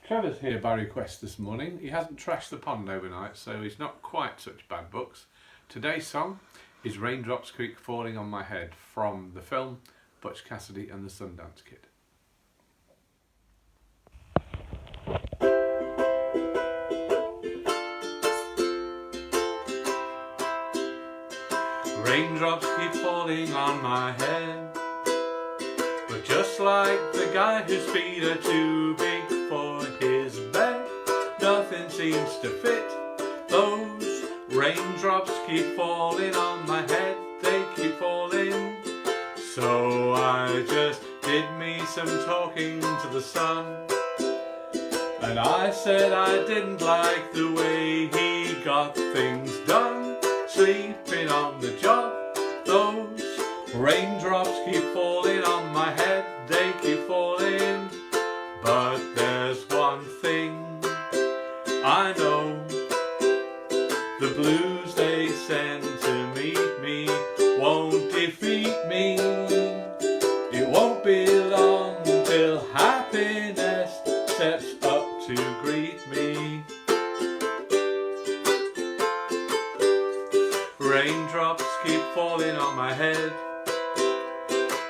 Trevor's here by request this morning. He hasn't trashed the pond overnight, so he's not quite such bad books. Today's song is Raindrops Keep Falling on My Head from the film Butch Cassidy and the Sundance Kid. Raindrops keep falling on my head, but just like the guy whose feet are too big for his bed, nothing seems to fit. Those raindrops keep falling on my head, they keep falling. So I just did me some talking to the sun, and I said I didn't like the way he got things done. Sleeping on the job, those raindrops keep falling on my head, they keep falling. But there's one thing I know, the blues they send to meet me won't defeat me. It won't be long till happiness steps up to greet me. Raindrops keep falling on my head,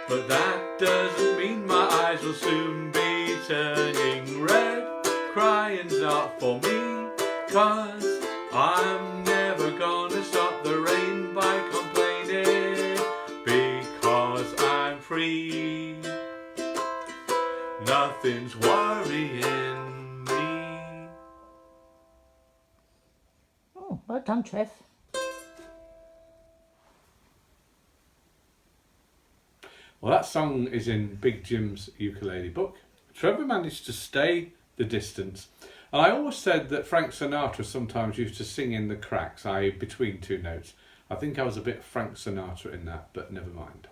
but that doesn't mean my eyes will soon be turning red. Crying's not for me, 'cause I'm never gonna stop the rain by complaining, because I'm free. Nothing's worrying me. Oh, well done, Trev. Well, that song is in Big Jim's ukulele book. Trevor managed to stay the distance. And I always said that Frank Sinatra sometimes used to sing in the cracks, i.e. between two notes. I think I was a bit Frank Sinatra in that, but never mind.